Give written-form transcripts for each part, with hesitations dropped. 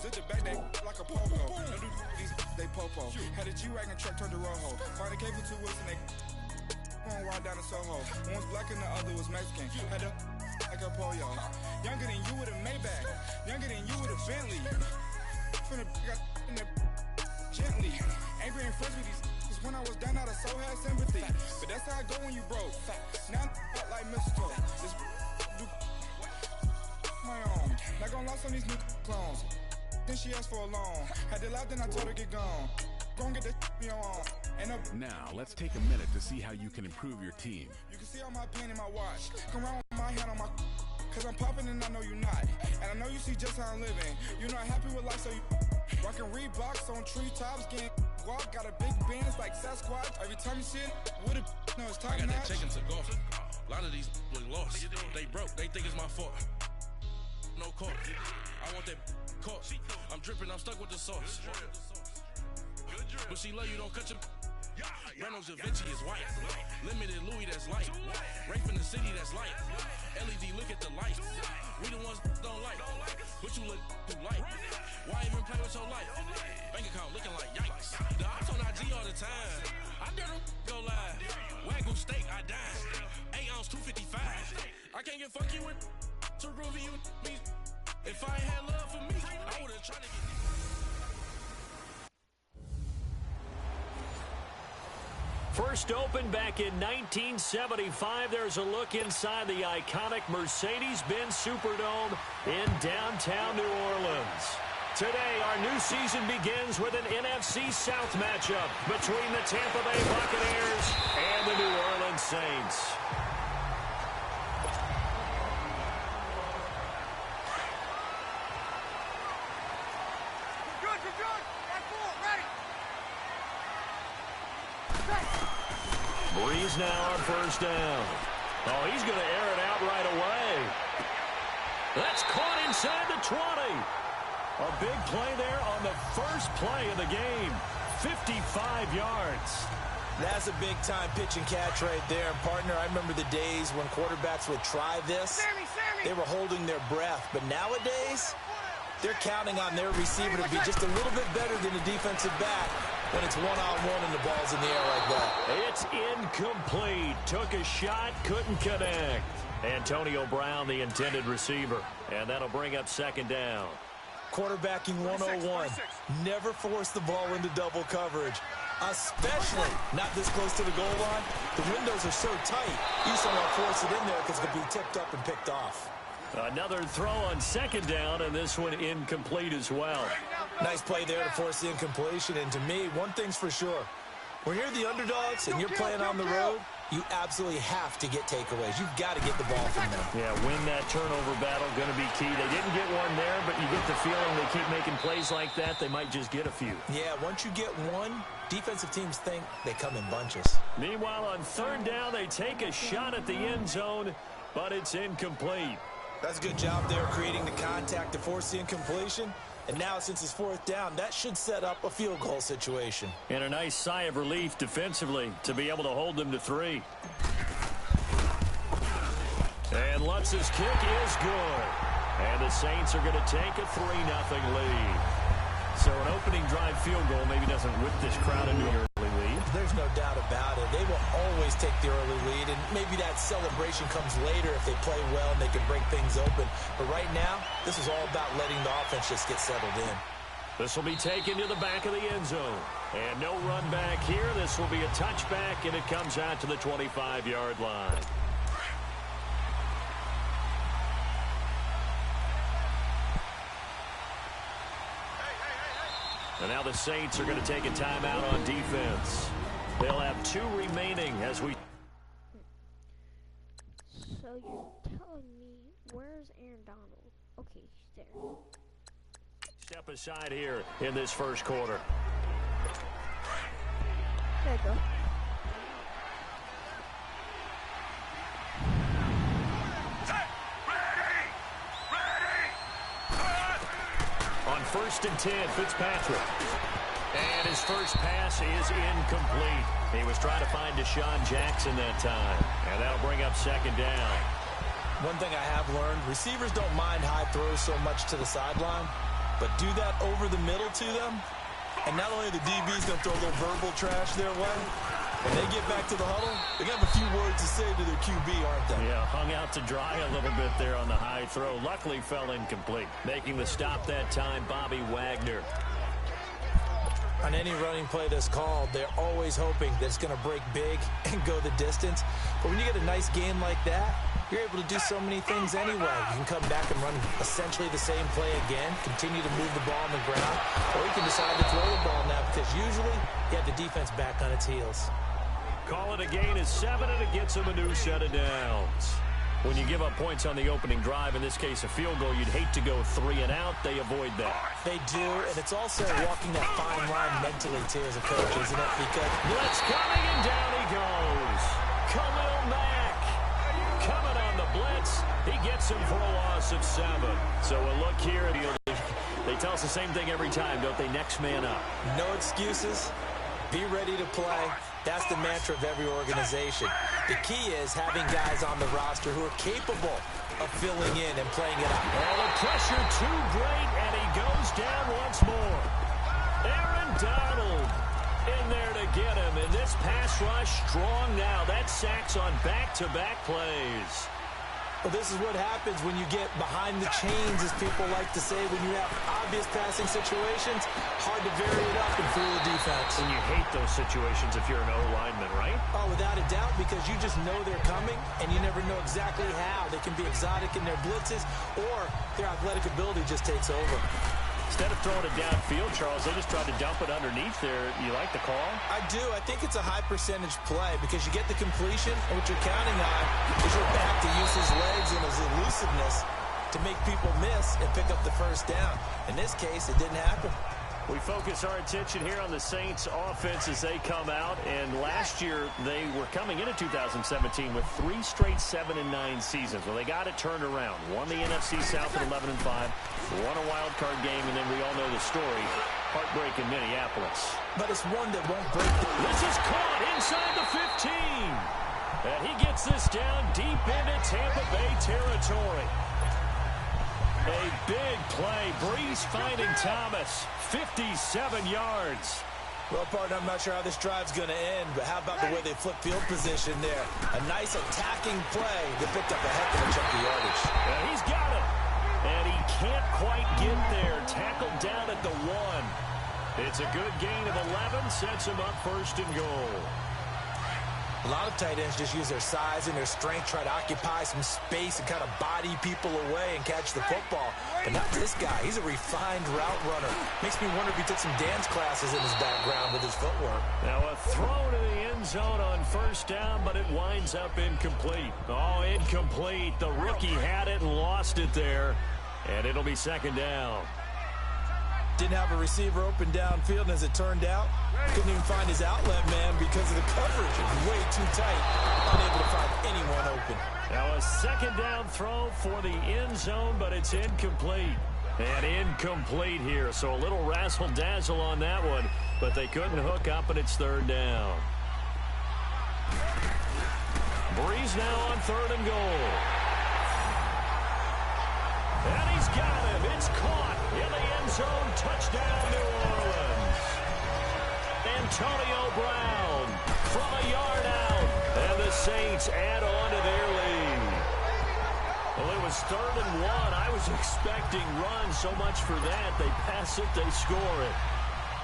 Zit the back, they like a popo. No do these, they popo. Had a G-Wagon truck turned to Rojo. Find a cable 2 wheels and they going ride down to Soho. One was black and the other was Mexican. Had a like a pollo. Younger than you with a Maybach. Younger than you with a Bentley. From the got in the gently. Angry and friends with these. Cause when I was down, I so had sympathy. But that's how I go when you broke. Now I'm like mistletoe. This do my own. Not gonna lost on these new clones. Then she asked for a loan. Had to laugh, then I told her get gone. Gon' get that me on. Now, let's take a minute to see how you can improve your team. You can see all my pain in my watch. Come around with my hand on my... Cause I'm popping and I know you not. And I know you see just how I'm living. You're not happy with life, so you... Rockin' Reeboks on treetops, getting walk. Got a big Benz like Sasquatch. Every time you see it, with a... No, it's top I got notch. that check into golf. A lot of these look lost. They broke, they think it's my fault. No court. I want that court. I'm dripping, I'm stuck with the sauce. But she love you, don't cut your... Reynolds Da Vinci is white. Limited Louis, that's light. Rape in the city, that's light. LED, look at the light. We the ones don't like. But you look too light. Why even play with your life? Bank account looking like yikes. The ops on IG all the time. I dare them go live. Wagyu steak, I dine. 8 ounce, 255. I can't get fuck you with to groovy you me. If I ain't had love for me, I would've tried to get this. First opened back in 1975, there's a look inside the iconic Mercedes-Benz Superdome in downtown New Orleans. Today, our new season begins with an NFC South matchup between the Tampa Bay Buccaneers and the New Orleans Saints. Breeze now on first down. Oh, he's going to air it out right away. That's caught inside the 20. A big play there on the first play of the game. 55 yards. That's a big-time pitch and catch right there. And, partner, I remember the days when quarterbacks would try this. They were holding their breath. But nowadays, they're counting on their receiver to be just a little bit better than the defensive back when it's one-on-one and the ball's in the air like that. It's incomplete. Took a shot, couldn't connect. Antonio Brown, the intended receiver. And that'll bring up second down. Quarterbacking 101. Never force the ball into double coverage, especially not this close to the goal line. The windows are so tight, you just don't want to force it in there because it could be tipped up and picked off. Another throw on second down, and this one incomplete as well. Nice play there to force the incompletion. And to me, one thing's for sure. When you're the underdogs and you're playing on the road, you absolutely have to get takeaways. You've got to get the ball from them. Yeah, win that turnover battle, going to be key. They didn't get one there, but you get the feeling they keep making plays like that, they might just get a few. Yeah, once you get one, defensive teams think they come in bunches. Meanwhile, on third down, they take a shot at the end zone, but it's incomplete. That's a good job there creating the contact to force the incompletion. And now, since it's fourth down, that should set up a field goal situation. And a nice sigh of relief defensively to be able to hold them to 3. And Lutz's kick is good. And the Saints are going to take a 3-0 lead. So an opening drive field goal maybe doesn't whip this crowd into an early lead. There's no doubt about it. They will always take the early lead, and maybe that celebration comes later if they play well and they can break things open. But right now, this is all about letting the offense just get settled in. This will be taken to the back of the end zone. And no run back here. This will be a touchback, and it comes out to the 25-yard line. And now the Saints are going to take a timeout on defense. They'll have 2 remaining as we... So you're telling me, where's Aaron Donald? Okay, he's there. Step aside here in this first quarter. There you go. On 1st and 10, Fitzpatrick. And his first pass is incomplete. He was trying to find Deshaun Jackson that time. And that'll bring up second down. One thing I have learned, receivers don't mind high throws so much to the sideline. but do that over the middle to them, and not only the DB's going to throw a little verbal trash their way, when they get back to the huddle, they're going to have a few words to say to their QB, aren't they? Yeah, hung out to dry a little bit there on the high throw. Luckily fell incomplete. Making the stop that time, Bobby Wagner. On any running play that's called, they're always hoping that it's going to break big and go the distance. But when you get a nice game like that, you're able to do so many things anyway. You can come back and run essentially the same play again, continue to move the ball on the ground, or you can decide to throw the ball now because usually you have the defense back on its heels. Call it a gain of 7, and it gets them a new set of downs. When you give up points on the opening drive, in this case a field goal, you'd hate to go 3 and out. They avoid that. They do, and it's also walking that fine line mentally, too, as a coach, isn't it? Because blitz coming, and down he goes. Khalil Mack coming on the blitz. He gets him for a loss of 7. So a look here. They tell us the same thing every time, don't they? Next man up. No excuses. Be ready to play. That's the mantra of every organization. The key is having guys on the roster who are capable of filling in and playing it out. Well, the pressure too great, and he goes down once more. Aaron Donald in there to get him, and this pass rush strong now. That sacks on back-to-back plays. Well, this is what happens when you get behind the chains, as people like to say. When you have obvious passing situations, hard to vary it up and fool the defense. And you hate those situations if you're an O-lineman, right? Oh, without a doubt, because you just know they're coming, and you never know exactly how. They can be exotic in their blitzes, or their athletic ability just takes over. Instead of throwing it downfield, Charles, they just tried to dump it underneath there. You like the call? I do. I think it's a high-percentage play because you get the completion, and what you're counting on is your back to use his legs and his elusiveness to make people miss and pick up the first down. In this case, it didn't happen. We focus our attention here on the Saints offense as they come out, and last year they were coming into 2017 with 3 straight 7-9 seasons. Well, they got it turned around. Won the NFC South at 11-5, won a wild card game, and then we all know the story. Heartbreak in Minneapolis. But it's one that won't break. This is caught inside the 15. And he gets this down deep into Tampa Bay territory. A big play. Breeze finding Thomas. 57 yards. Well, partner, I'm not sure how this drive's going to end, but how about the way they flip field position there? A nice attacking play that picked up a heck of a chunk of yardage. And he's got it. And he can't quite get there. Tackled down at the 1. It's a good gain of 11. Sets him up 1st and goal. A lot of tight ends just use their size and their strength, try to occupy some space and kind of body people away and catch the football. But not this guy. He's a refined route runner. Makes me wonder if he took some dance classes in his background with his footwork. Now a throw to the end zone on 1st down, but it winds up incomplete. Oh, incomplete. The rookie had it and lost it there. And it'll be 2nd down. Didn't have a receiver open downfield, and as it turned out, couldn't even find his outlet man because of the coverage. It was way too tight, unable to find anyone open. Now a 2nd down throw for the end zone, but it's incomplete. And incomplete here, so a little razzle-dazzle on that one, but they couldn't hook up, and it's 3rd down. Breeze now on 3rd and goal. And he's got him. It's caught in the end zone. Touchdown, New Orleans. Antonio Brown from a yard out. And the Saints add on to their lead. Well, it was 3rd and 1. I was expecting runs. So much for that. They pass it, they score it.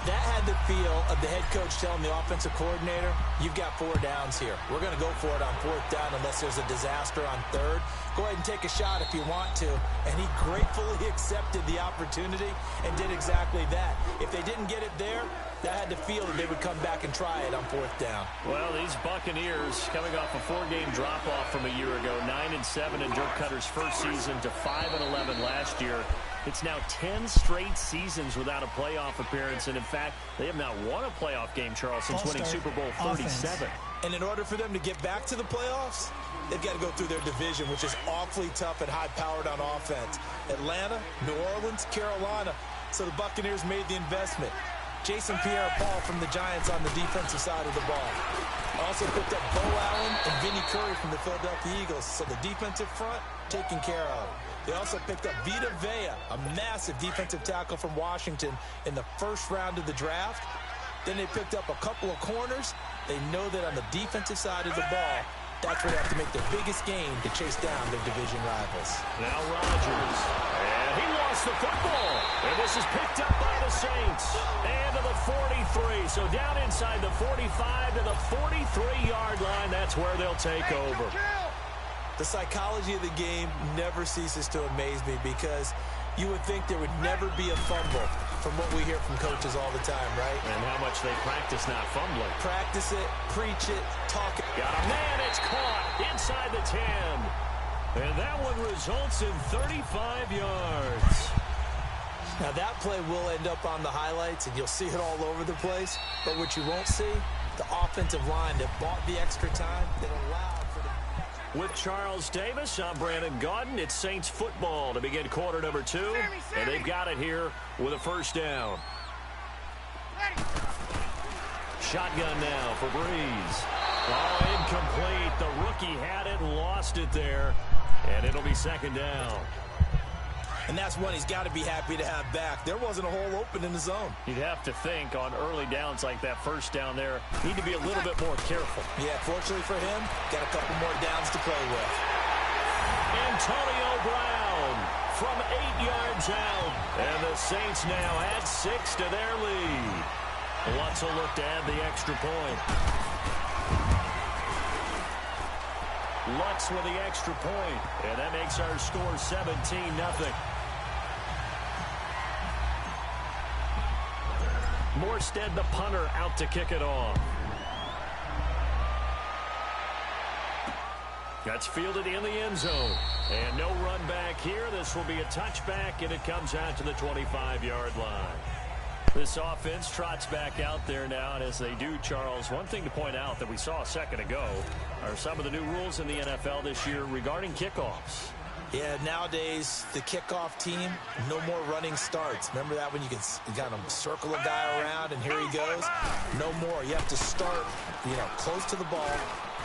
That had the feel of the head coach telling the offensive coordinator, you've got 4 downs here. We're going to go for it on 4th down unless there's a disaster on 3rd. Go ahead and take a shot if you want to. And he gratefully accepted the opportunity and did exactly that. If they didn't get it there, that had the feel that they would come back and try it on 4th down. Well, these Buccaneers coming off a 4-game drop-off from a year ago, 9-7 in Dirk Cutter's first season to 5-11 last year. It's now 10 straight seasons without a playoff appearance, and in fact, they have not won a playoff game, Charles, since winning Super Bowl 37. And in order for them to get back to the playoffs, they've got to go through their division, which is awfully tough and high-powered on offense. Atlanta, New Orleans, Carolina. So the Buccaneers made the investment. Jason Pierre-Paul from the Giants on the defensive side of the ball. Also picked up Bo Allen and Vinny Curry from the Philadelphia Eagles. So the defensive front taken care of. They also picked up Vita Vea, a massive defensive tackle from Washington in the first round of the draft. Then they picked up a couple of corners. They know that on the defensive side of the ball, that's where they have to make their biggest game to chase down their division rivals. Now Rodgers. And he lost the football. And this is picked up by the Saints. And to the 43. So down inside the 45 to the 43-yard line. That's where they'll take over. The psychology of the game never ceases to amaze me because you would think there would never be a fumble from what we hear from coaches all the time, right? And how much they practice not fumbling. Practice it, preach it, talk it. Got a man, it's caught inside the 10. And that one results in 35 yards. Now that play will end up on the highlights and you'll see it all over the place. But what you won't see, the offensive line that bought the extra time, that allowed for the... With Charles Davis, I'm Brandon Gaudin. It's Saints football to begin quarter number 2. And they've got it here with a first down. Shotgun now for Breeze. Oh, incomplete. The rookie had it and lost it there. And it'll be second down. And that's one he's got to be happy to have back. There wasn't a hole open in the zone. You'd have to think on early downs like that first down there, need to be a little bit more careful. Yeah, fortunately for him, got a couple more downs to play with. Antonio Brown from 8 yards out. And the Saints now add 6 to their lead. Lutz will look to add the extra point. Lutz with the extra point. And that makes our score 17-0. Morstead, the punter, out to kick it off. That's fielded in the end zone. And no run back here. This will be a touchback, and it comes out to the 25-yard line. This offense trots back out there now, and as they do, Charles, one thing to point out that we saw a second ago are some of the new rules in the NFL this year regarding kickoffs. Yeah, nowadays, the kickoff team, no more running starts. Remember that when you kind of circle a guy around and here he goes? No more. You have to start, close to the ball.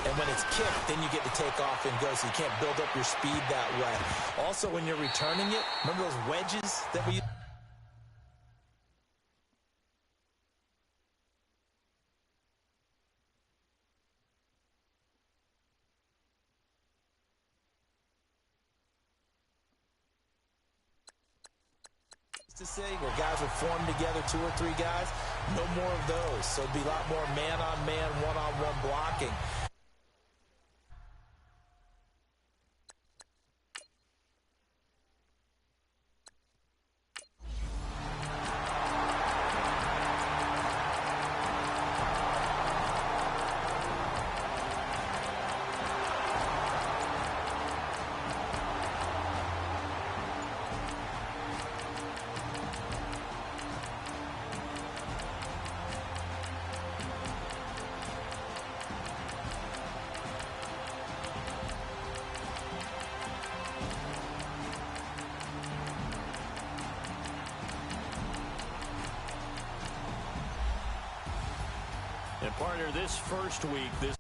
And when it's kicked, then you get to take off and go, so you can't build up your speed that way. Also, when you're returning it, remember those wedges that we used to say, where guys would form together, 2 or 3 guys? No more of those. So it'd be a lot more man-on-man, one-on-one blocking. And partner, this first week, this